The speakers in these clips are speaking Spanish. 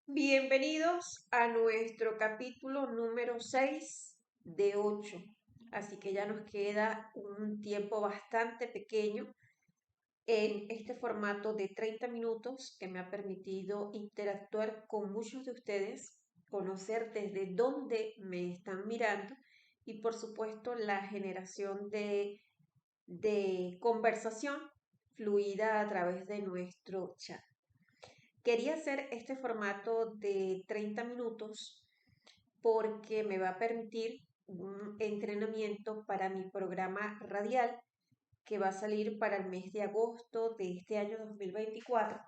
Bienvenidos a nuestro capítulo número 6 de 8. Así que ya nos queda un tiempo bastante pequeño en este formato de 30 minutos que me ha permitido interactuar con muchos de ustedes, conocer desde dónde me están mirando y por supuesto la generación de conversación fluida a través de nuestro chat. Quería hacer este formato de 30 minutos porque me va a permitir un entrenamiento para mi programa radial que va a salir para el mes de agosto de este año 2024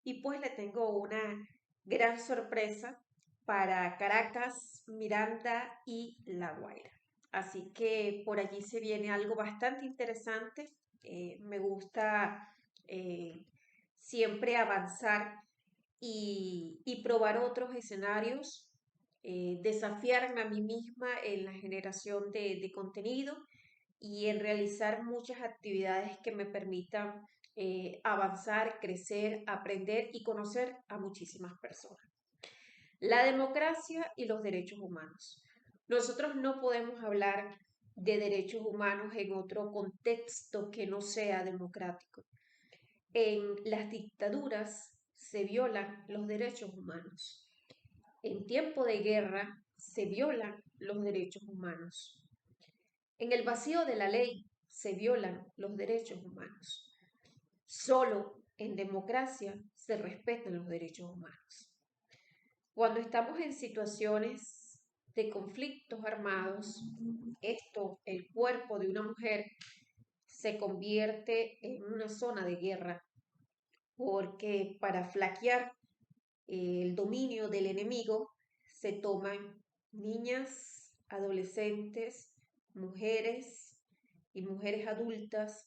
y pues le tengo una gran sorpresa para Caracas, Miranda y La Guaira. Así que por allí se viene algo bastante interesante. Me gusta eh, siempre avanzar y probar otros escenarios, desafiarme a mí misma en la generación de contenido y en realizar muchas actividades que me permitan avanzar, crecer, aprender y conocer a muchísimas personas. La democracia y los derechos humanos. Nosotros no podemos hablar de derechos humanos en otro contexto que no sea democrático. En las dictaduras se violan los derechos humanos. En tiempo de guerra se violan los derechos humanos. En el vacío de la ley se violan los derechos humanos. Solo en democracia se respetan los derechos humanos. Cuando estamos en situaciones de conflictos armados, el cuerpo de una mujer se convierte en una zona de guerra porque para flaquear el dominio del enemigo se toman niñas, adolescentes, mujeres y mujeres adultas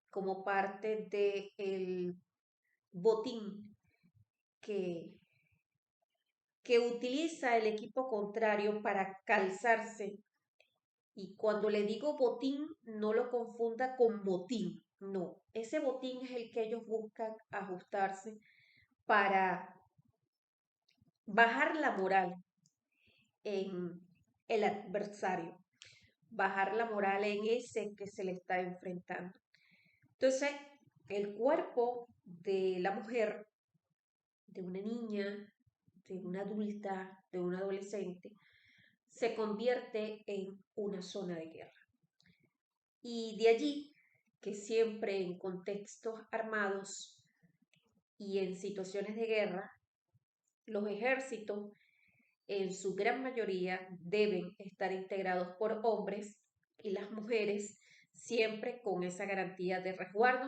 como parte del botín que, que utiliza el equipo contrario para calzarse. Y cuando le digo botín, no lo confunda con motín. No, ese botín es el que ellos buscan ajustarse para bajar la moral en el adversario, bajar la moral en ese que se le está enfrentando. Entonces, el cuerpo de la mujer, de una niña, de una adulta, de un adolescente, se convierte en una zona de guerra. Y de allí que siempre en contextos armados y en situaciones de guerra, los ejércitos en su gran mayoría deben estar integrados por hombres y las mujeres siempre con esa garantía de resguardo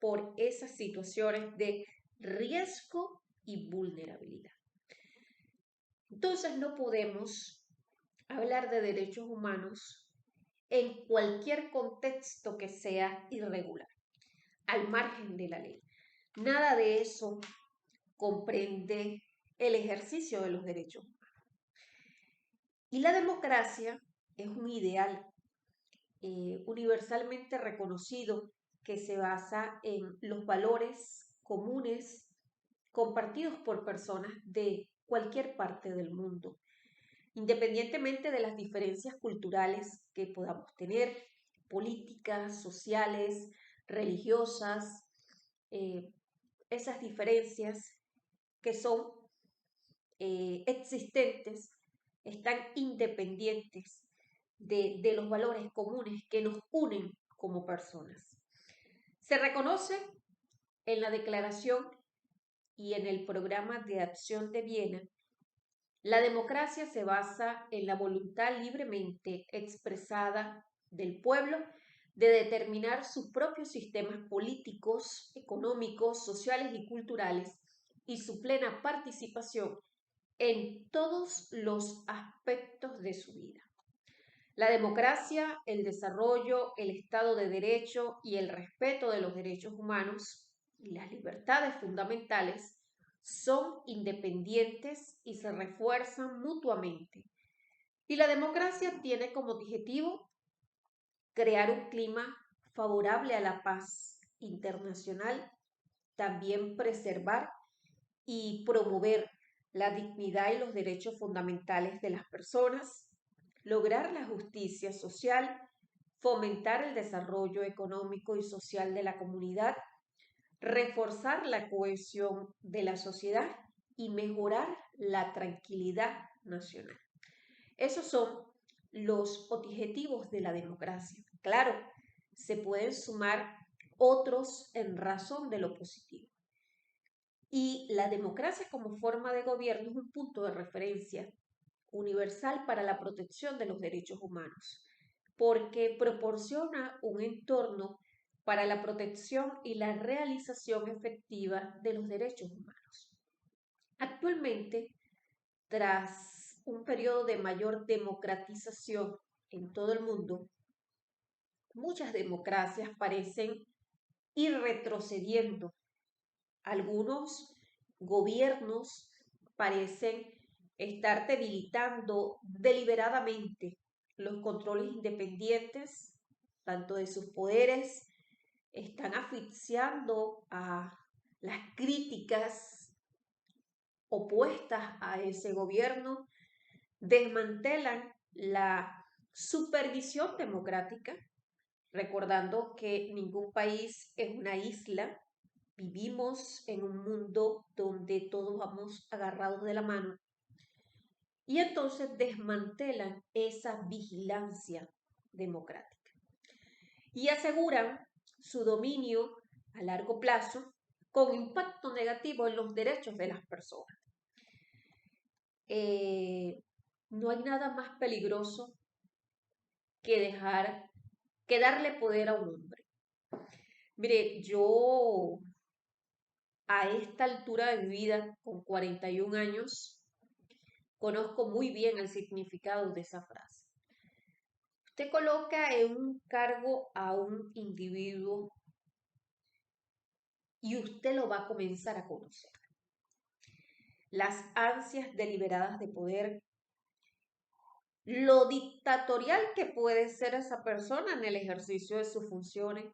por esas situaciones de riesgo y vulnerabilidad. Entonces no podemos hablar de derechos humanos en cualquier contexto que sea irregular, al margen de la ley. Nada de eso comprende el ejercicio de los derechos. Y la democracia es un ideal universalmente reconocido que se basa en los valores comunes compartidos por personas de cualquier parte del mundo, independientemente de las diferencias culturales que podamos tener, políticas, sociales, religiosas, eh, esas diferencias que son existentes, están independientes de los valores comunes que nos unen como personas. Se reconoce en la Declaración y en el Programa de Acción de Viena. La democracia se basa en la voluntad libremente expresada del pueblo de determinar sus propios sistemas políticos, económicos, sociales y culturales y su plena participación en todos los aspectos de su vida. La democracia, el desarrollo, el Estado de Derecho y el respeto de los derechos humanos y las libertades fundamentales son independientes y se refuerzan mutuamente. Y la democracia tiene como objetivo crear un clima favorable a la paz internacional, también preservar y promover la dignidad y los derechos fundamentales de las personas, lograr la justicia social, fomentar el desarrollo económico y social de la comunidad, reforzar la cohesión de la sociedad y mejorar la tranquilidad nacional. Esos son los objetivos de la democracia. Claro, se pueden sumar otros en razón de lo positivo. Y la democracia como forma de gobierno es un punto de referencia universal para la protección de los derechos humanos, porque proporciona un entorno para la protección y la realización efectiva de los derechos humanos. Actualmente, tras un periodo de mayor democratización en todo el mundo, muchas democracias parecen ir retrocediendo. Algunos gobiernos parecen estar debilitando deliberadamente los controles independientes, tanto de sus poderes, están asfixiando a las críticas opuestas a ese gobierno, desmantelan la supervisión democrática, recordando que ningún país es una isla. Vivimos en un mundo donde todos vamos agarrados de la mano y entonces desmantelan esa vigilancia democrática y aseguran su dominio a largo plazo con impacto negativo en los derechos de las personas. No hay nada más peligroso que darle poder a un hombre. Mire, yo a esta altura de mi vida, con 41 años, conozco muy bien el significado de esa frase. Usted coloca en un cargo a un individuo y usted lo va a comenzar a conocer. Las ansias deliberadas de poder, lo dictatorial que puede ser esa persona en el ejercicio de sus funciones,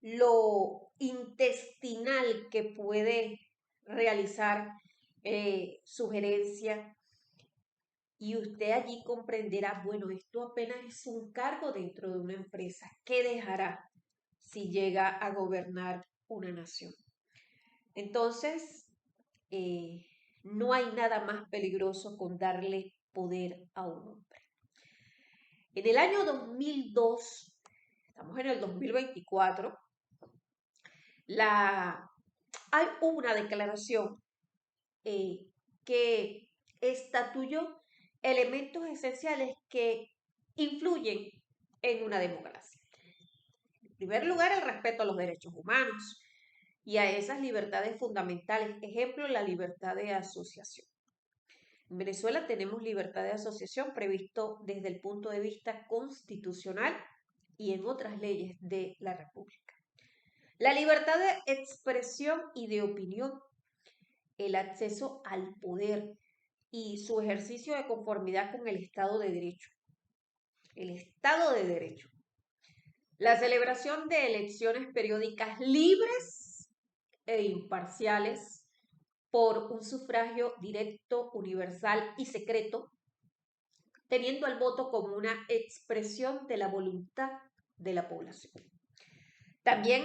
lo intestinal que puede realizar sugerencias, y usted allí comprenderá, bueno, esto apenas es un cargo dentro de una empresa. ¿Qué dejará si llega a gobernar una nación? Entonces, no hay nada más peligroso con darle poder a un hombre. En el año 2002, estamos en el 2024, hay una declaración que estatuyó elementos esenciales que influyen en una democracia. En primer lugar, el respeto a los derechos humanos y a esas libertades fundamentales. Ejemplo, la libertad de asociación. En Venezuela tenemos libertad de asociación previsto desde el punto de vista constitucional y en otras leyes de la República. La libertad de expresión y de opinión, el acceso al poder y su ejercicio de conformidad con el Estado de Derecho. El Estado de Derecho. La celebración de elecciones periódicas libres e imparciales por un sufragio directo, universal y secreto, teniendo al voto como una expresión de la voluntad de la población. También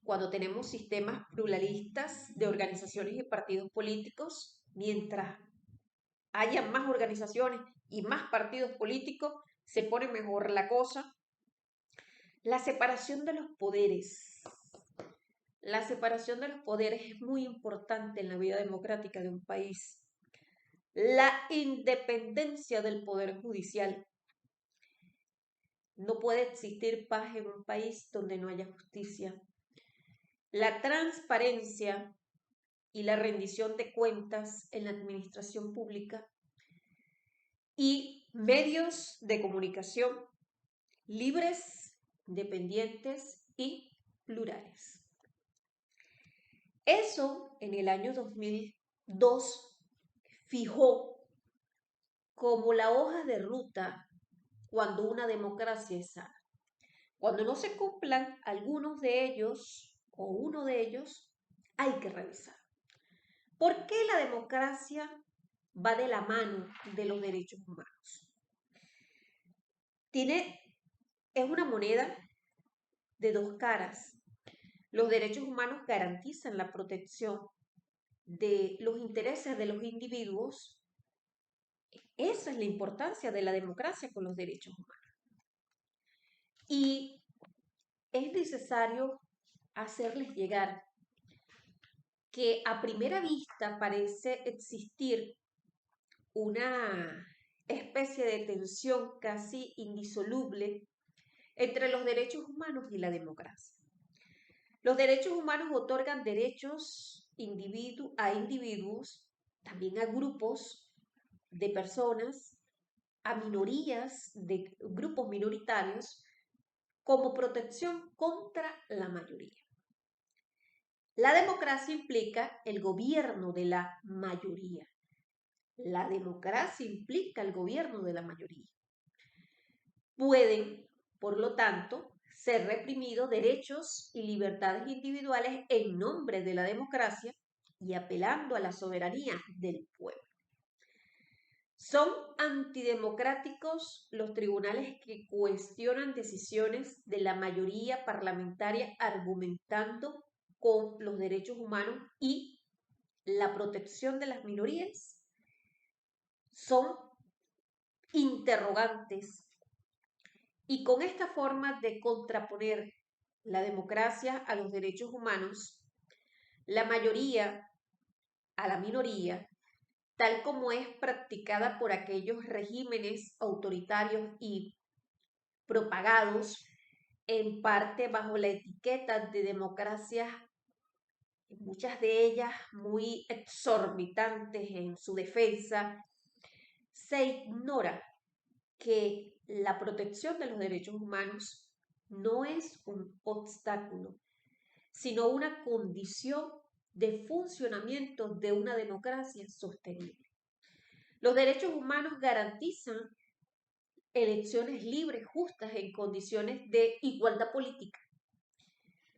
cuando tenemos sistemas pluralistas de organizaciones y partidos políticos, mientras haya más organizaciones y más partidos políticos, se pone mejor la cosa. La separación de los poderes. La separación de los poderes es muy importante en la vida democrática de un país. La independencia del poder judicial. No puede existir paz en un país donde no haya justicia. La transparencia y la rendición de cuentas en la administración pública y medios de comunicación libres, independientes y plurales. Eso en el año 2002 fijó como la hoja de ruta cuando una democracia es sana. Cuando no se cumplan algunos de ellos o uno de ellos, hay que revisar. ¿Por qué la democracia va de la mano de los derechos humanos? Es una moneda de dos caras. Los derechos humanos garantizan la protección de los intereses de los individuos. Esa es la importancia de la democracia con los derechos humanos. Y es necesario hacerles llegar que a primera vista parece existir una especie de tensión casi indisoluble entre los derechos humanos y la democracia. Los derechos humanos otorgan derechos a individuos, también a grupos de personas, a minorías de grupos minoritarios, como protección contra la mayoría. La democracia implica el gobierno de la mayoría. La democracia implica el gobierno de la mayoría. Pueden, por lo tanto, ser reprimidos derechos y libertades individuales en nombre de la democracia y apelando a la soberanía del pueblo. Son antidemocráticos los tribunales que cuestionan decisiones de la mayoría parlamentaria argumentando con los derechos humanos y la protección de las minorías. Son interrogantes. Y con esta forma de contraponer la democracia a los derechos humanos, la mayoría a la minoría, tal como es practicada por aquellos regímenes autoritarios y propagados en parte bajo la etiqueta de democracias, muchas de ellas muy exorbitantes en su defensa, se ignora que la protección de los derechos humanos no es un obstáculo, sino una condición de funcionamiento de una democracia sostenible. Los derechos humanos garantizan elecciones libres, justas, en condiciones de igualdad política.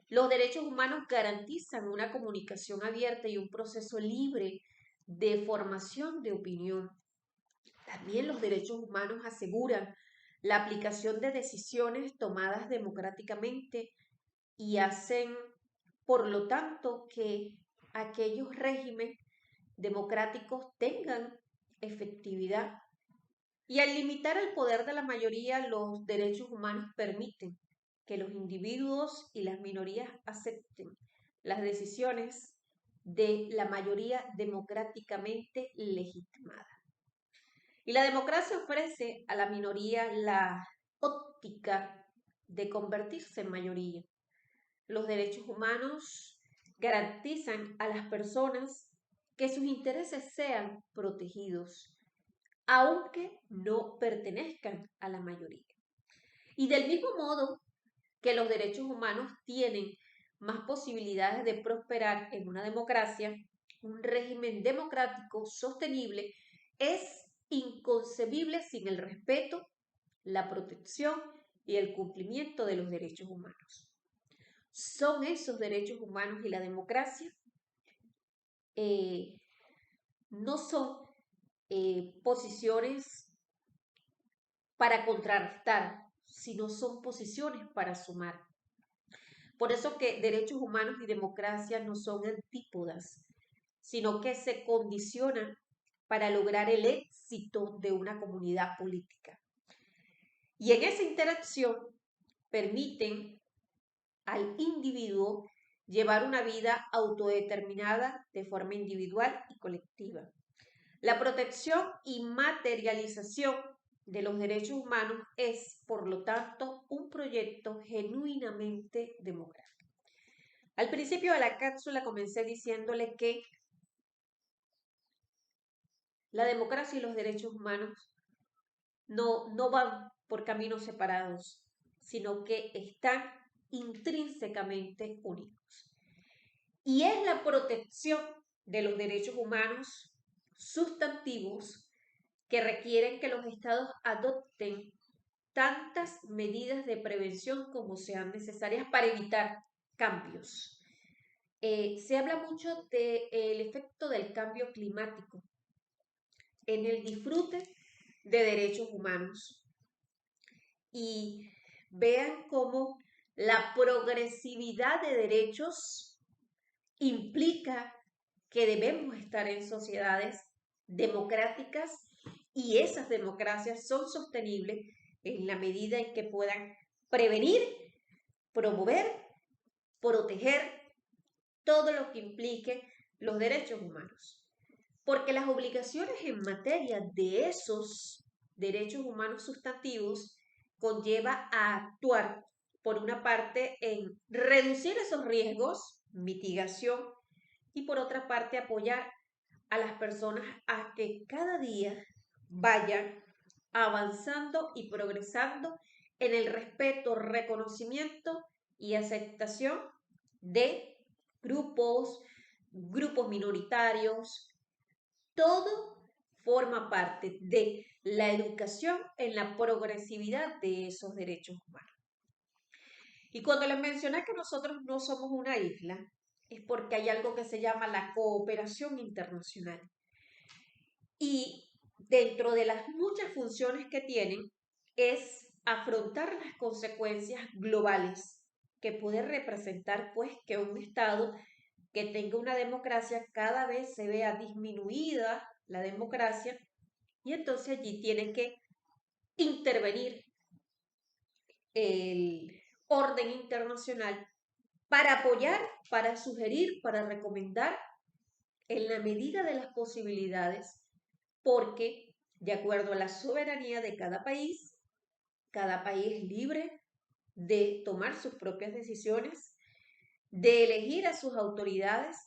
Los derechos humanos garantizan una comunicación abierta y un proceso libre de formación de opinión. También los derechos humanos aseguran la aplicación de decisiones tomadas democráticamente y hacen, por lo tanto, que aquellos regímenes democráticos tengan efectividad. Y al limitar el poder de la mayoría, los derechos humanos permiten que los individuos y las minorías acepten las decisiones de la mayoría democráticamente legitimada. Y la democracia ofrece a la minoría la óptica de convertirse en mayoría. Los derechos humanos garantizan a las personas que sus intereses sean protegidos, aunque no pertenezcan a la mayoría. Y del mismo modo que los derechos humanos tienen más posibilidades de prosperar en una democracia, un régimen democrático sostenible es inconcebible sin el respeto, la protección y el cumplimiento de los derechos humanos. Son esos derechos humanos y la democracia no son posiciones para contrarrestar, sino son posiciones para sumar. Por eso que derechos humanos y democracia no son antípodas, sino que se condicionan para lograr el éxito de una comunidad política. Y en esa interacción permiten al individuo llevar una vida autodeterminada de forma individual y colectiva. La protección y materialización de los derechos humanos es, por lo tanto, un proyecto genuinamente democrático. Al principio de la cápsula comencé diciéndole que la democracia y los derechos humanos no van por caminos separados, sino que están intrínsecamente unidos. Y es la protección de los derechos humanos sustantivos que requieren que los estados adopten tantas medidas de prevención como sean necesarias para evitar cambios. Se habla mucho del efecto del cambio climático en el disfrute de derechos humanos y vean cómo la progresividad de derechos implica que debemos estar en sociedades democráticas y esas democracias son sostenibles en la medida en que puedan prevenir, promover, proteger todo lo que implique los derechos humanos. Porque las obligaciones en materia de esos derechos humanos sustantivos conlleva a actuar, por una parte, en reducir esos riesgos, mitigación, y por otra parte, apoyar a las personas a que cada día vayan avanzando y progresando en el respeto, reconocimiento y aceptación de grupos, grupos minoritarios. Todo forma parte de la educación en la progresividad de esos derechos humanos. Y cuando les mencioné que nosotros no somos una isla, es porque hay algo que se llama la cooperación internacional. Y dentro de las muchas funciones que tienen es afrontar las consecuencias globales que puede representar pues que un Estado que tenga una democracia cada vez se vea disminuida la democracia y entonces allí tiene que intervenir el orden internacional para apoyar, para sugerir, para recomendar en la medida de las posibilidades, porque de acuerdo a la soberanía de cada país es libre de tomar sus propias decisiones, de elegir a sus autoridades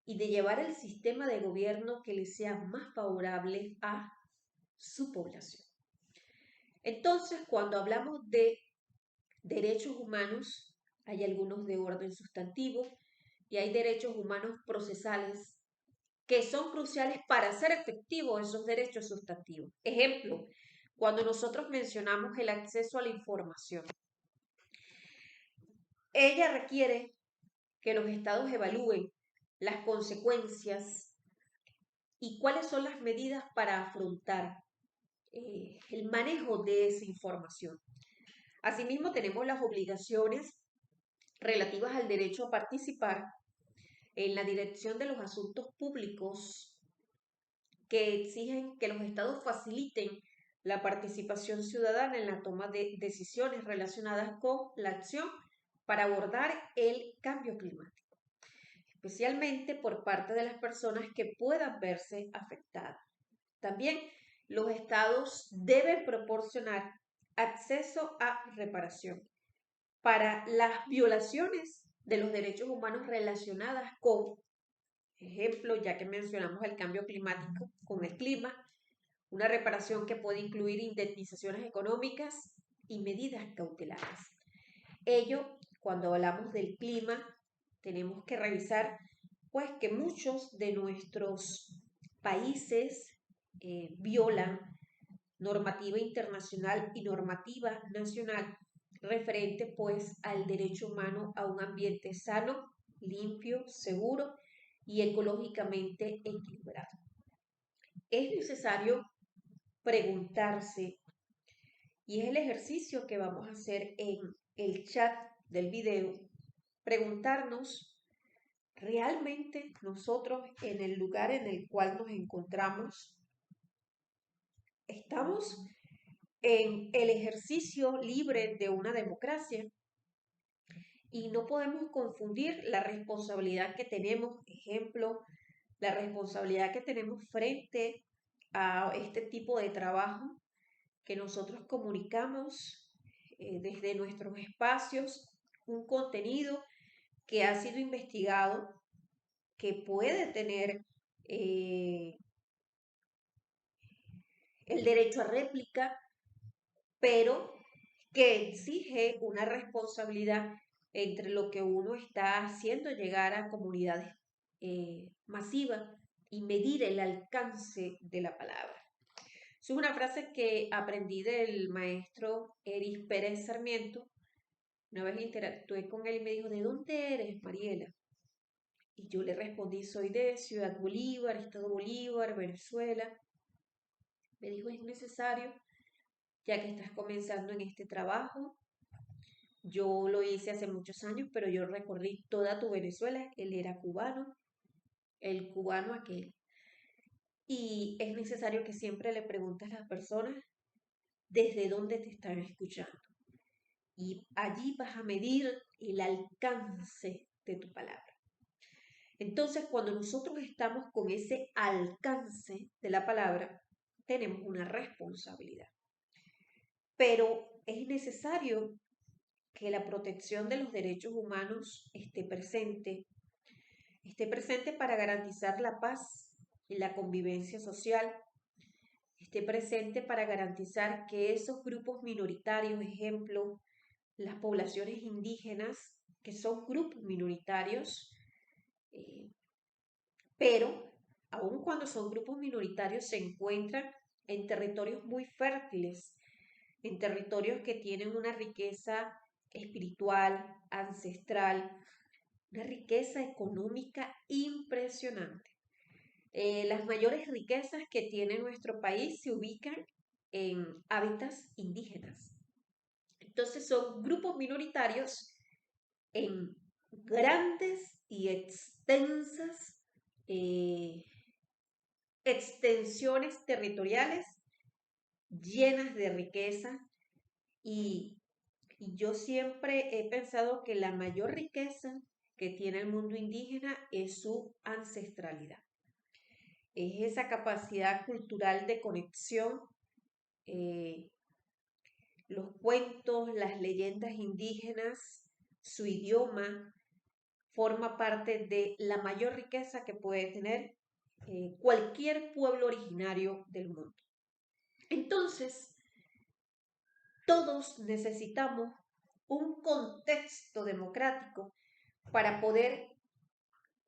y de llevar el sistema de gobierno que le sea más favorable a su población. Entonces, cuando hablamos de derechos humanos, hay algunos de orden sustantivo y hay derechos humanos procesales que son cruciales para hacer efectivos esos derechos sustantivos. Ejemplo, cuando nosotros mencionamos el acceso a la información, ella requiere que los estados evalúen las consecuencias y cuáles son las medidas para afrontar el manejo de esa información. Asimismo, tenemos las obligaciones relativas al derecho a participar en la dirección de los asuntos públicos que exigen que los estados faciliten la participación ciudadana en la toma de decisiones relacionadas con la acción para abordar el cambio climático, especialmente por parte de las personas que puedan verse afectadas. También los estados deben proporcionar acceso a reparación para las violaciones de los derechos humanos relacionadas con, ejemplo, ya que mencionamos el cambio climático, con el clima, una reparación que puede incluir indemnizaciones económicas y medidas cautelares. Ello, cuando hablamos del clima, tenemos que revisar pues que muchos de nuestros países violan normativa internacional y normativa nacional referente pues al derecho humano a un ambiente sano, limpio, seguro y ecológicamente equilibrado. Es necesario preguntarse, y es el ejercicio que vamos a hacer en el chat del video, preguntarnos, ¿realmente nosotros en el lugar en el cual nos encontramos estamos en el ejercicio libre de una democracia? Y no podemos confundir la responsabilidad que tenemos, ejemplo, la responsabilidad que tenemos frente a este tipo de trabajo que nosotros comunicamos desde nuestros espacios, un contenido que ha sido investigado, que puede tener el derecho a réplica, pero que exige una responsabilidad entre lo que uno está haciendo llegar a comunidades masivas y medir el alcance de la palabra. Es una frase que aprendí del maestro Eris Pérez Sarmiento. Una vez interactué con él y me dijo, ¿de dónde eres, Mariela? Y yo le respondí, soy de Ciudad Bolívar, Estado Bolívar, Venezuela. Me dijo, es necesario, ya que estás comenzando en este trabajo. Yo lo hice hace muchos años, pero yo recorrí toda tu Venezuela. Él era cubano, el cubano aquel. Y es necesario que siempre le preguntes a las personas desde dónde te están escuchando. Y allí vas a medir el alcance de tu palabra. Entonces, cuando nosotros estamos con ese alcance de la palabra, tenemos una responsabilidad. Pero es necesario que la protección de los derechos humanos esté presente para garantizar la paz y la convivencia social, esté presente para garantizar que esos grupos minoritarios, ejemplo, las poblaciones indígenas, que son grupos minoritarios, eh, pero aun cuando son grupos minoritarios se encuentran en territorios muy fértiles, en territorios que tienen una riqueza espiritual, ancestral, una riqueza económica impresionante. Las mayores riquezas que tiene nuestro país se ubican en hábitats indígenas. Entonces son grupos minoritarios en grandes y extensas eh, extensiones territoriales llenas de riqueza y, y yo siempre he pensado que la mayor riqueza que tiene el mundo indígena es su ancestralidad, es esa capacidad cultural de conexión, eh, los cuentos, las leyendas indígenas, su idioma, forma parte de la mayor riqueza que puede tener cualquier pueblo originario del mundo. Entonces, todos necesitamos un contexto democrático para poder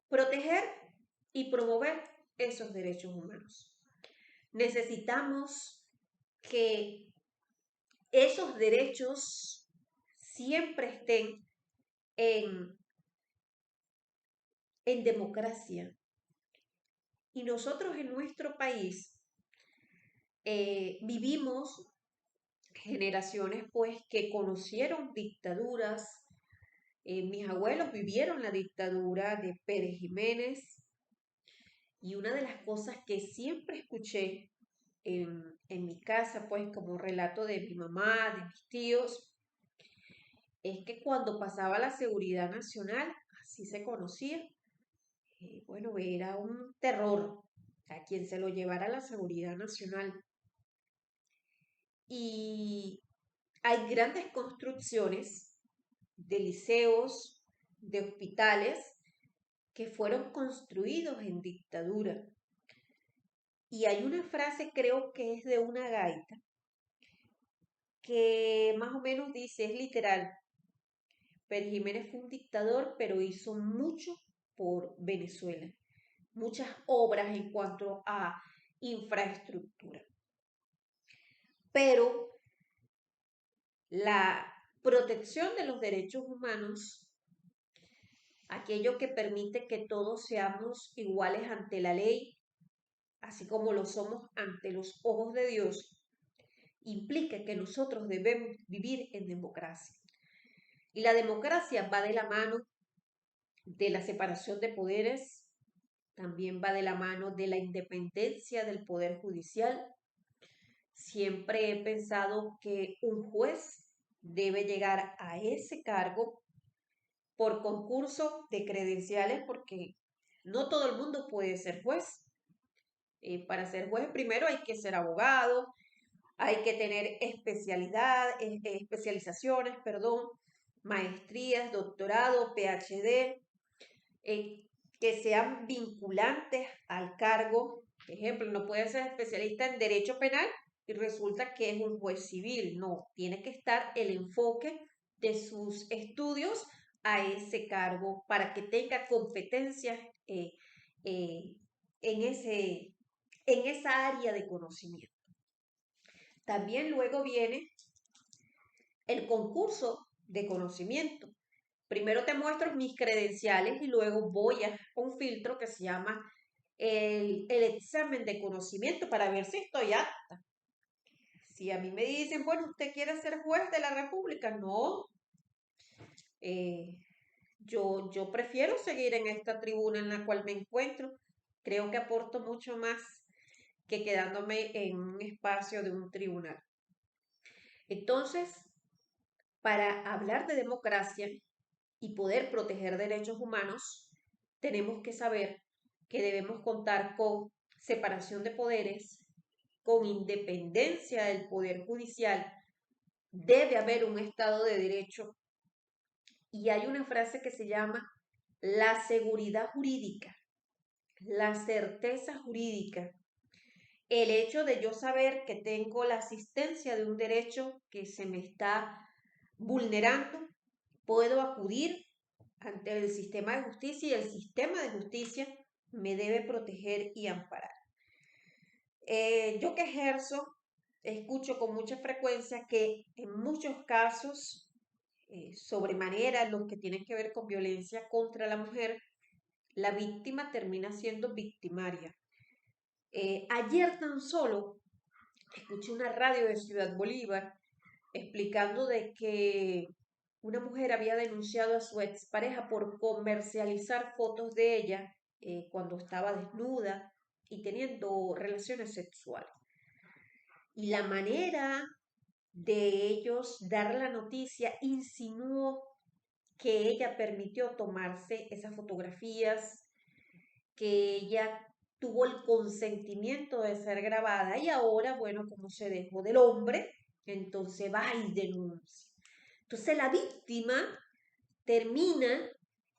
proteger y promover esos derechos humanos. Necesitamos que esos derechos siempre estén en democracia. Y nosotros en nuestro país vivimos generaciones pues que conocieron dictaduras. Mis abuelos vivieron la dictadura de Pérez Jiménez y una de las cosas que siempre escuché en mi casa, pues como relato de mi mamá, de mis tíos, es que cuando pasaba la seguridad nacional, así se conocía, bueno, era un terror a quien se lo llevara la seguridad nacional. Y hay grandes construcciones de liceos, de hospitales que fueron construidos en dictadura. Y hay una frase, creo que es de una gaita, que más o menos dice, es literal, Pérez Jiménez fue un dictador, pero hizo mucho por Venezuela, muchas obras en cuanto a infraestructura. Pero la protección de los derechos humanos, aquello que permite que todos seamos iguales ante la ley, así como lo somos ante los ojos de Dios, implica que nosotros debemos vivir en democracia. Y la democracia va de la mano de la separación de poderes, también va de la mano de la independencia del poder judicial. Siempre he pensado que un juez debe llegar a ese cargo por concurso de credenciales porque no todo el mundo puede ser juez. Para ser juez primero hay que ser abogado, hay que tener especializaciones, perdón, maestrías, doctorado, PhD, que sean vinculantes al cargo. Por ejemplo, no puede ser especialista en derecho penal y resulta que es un juez civil. No, tiene que estar el enfoque de sus estudios a ese cargo para que tenga competencias eh, en, en esa área de conocimiento. También luego viene el concurso de conocimiento. Primero te muestro mis credenciales y luego voy a un filtro que se llama el examen de conocimiento para ver si estoy apta. Si a mí me dicen, bueno, ¿usted quiere ser juez de la República? No. Eh, yo prefiero seguir en esta tribuna en la cual me encuentro. Creo que aporto mucho más que quedándome en un espacio de un tribunal. Entonces, para hablar de democracia y poder proteger derechos humanos, tenemos que saber que debemos contar con separación de poderes, con independencia del poder judicial, debe haber un Estado de Derecho y hay una frase que se llama la seguridad jurídica, la certeza jurídica. El hecho de yo saber que tengo la asistencia de un derecho que se me está vulnerando, puedo acudir ante el sistema de justicia y el sistema de justicia me debe proteger y amparar. Yo que ejerzo, escucho con mucha frecuencia que en muchos casos, sobremanera los que tienen que ver con violencia contra la mujer, la víctima termina siendo victimaria. Ayer tan solo escuché una radio de Ciudad Bolívar explicando de que una mujer había denunciado a su expareja por comercializar fotos de ella cuando estaba desnuda y teniendo relaciones sexuales. Y la manera de ellos dar la noticia insinuó que ella permitió tomarse esas fotografías, que ella tuvo el consentimiento de ser grabada y ahora, bueno, como se dejó del hombre, entonces va y denuncia. Entonces la víctima termina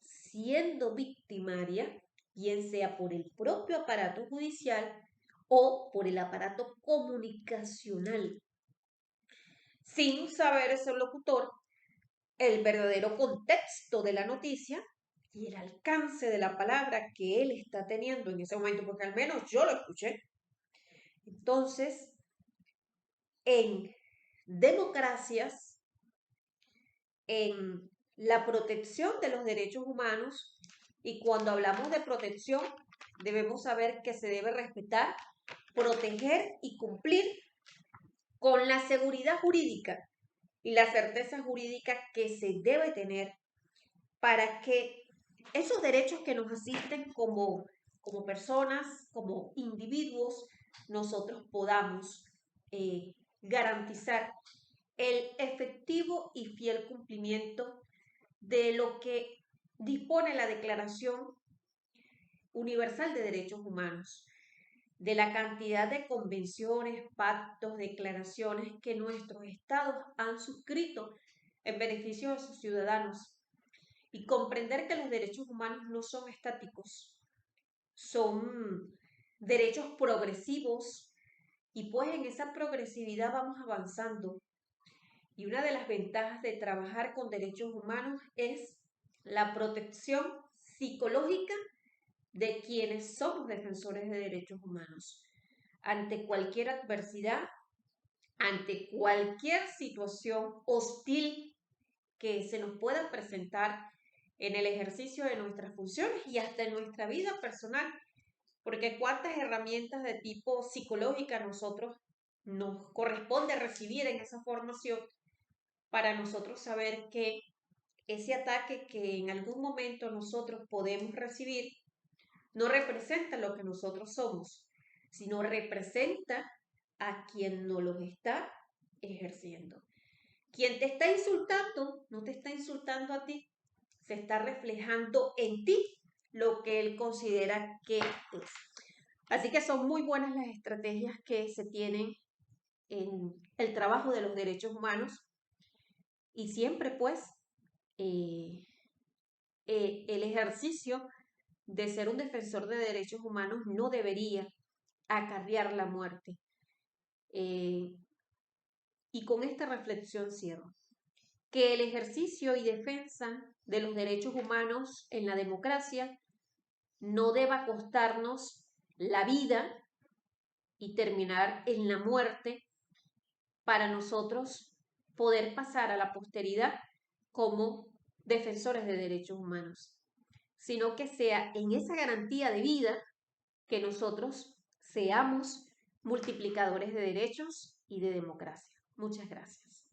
siendo victimaria, bien sea por el propio aparato judicial o por el aparato comunicacional, sin saber ese locutor el verdadero contexto de la noticia y el alcance de la palabra que él está teniendo en ese momento, porque al menos yo lo escuché. Entonces, en democracias, en la protección de los derechos humanos, y cuando hablamos de protección, debemos saber que se debe respetar, proteger y cumplir con la seguridad jurídica y la certeza jurídica que se debe tener para que esos derechos que nos asisten como personas, como individuos, nosotros podamos garantizar el efectivo y fiel cumplimiento de lo que dispone la Declaración Universal de Derechos Humanos, de la cantidad de convenciones, pactos, declaraciones que nuestros estados han suscrito en beneficio de sus ciudadanos y comprender que los derechos humanos no son estáticos, son derechos progresivos y pues en esa progresividad vamos avanzando. Y una de las ventajas de trabajar con derechos humanos es la protección psicológica de quienes somos defensores de derechos humanos. Ante cualquier adversidad, ante cualquier situación hostil que se nos pueda presentar en el ejercicio de nuestras funciones y hasta en nuestra vida personal, porque cuántas herramientas de tipo psicológica nosotros nos corresponde recibir en esa formación para nosotros saber que ese ataque que en algún momento nosotros podemos recibir no representa lo que nosotros somos, sino representa a quien nos los está ejerciendo. Quien te está insultando no te está insultando a ti, se está reflejando en ti lo que él considera que es. Así que son muy buenas las estrategias que se tienen en el trabajo de los derechos humanos y siempre pues el ejercicio de ser un defensor de derechos humanos no debería acarrear la muerte. Y con esta reflexión cierro. Que el ejercicio y defensa de los derechos humanos en la democracia no deba costarnos la vida y terminar en la muerte para nosotros poder pasar a la posteridad como defensores de derechos humanos, sino que sea en esa garantía de vida que nosotros seamos multiplicadores de derechos y de democracia. Muchas gracias.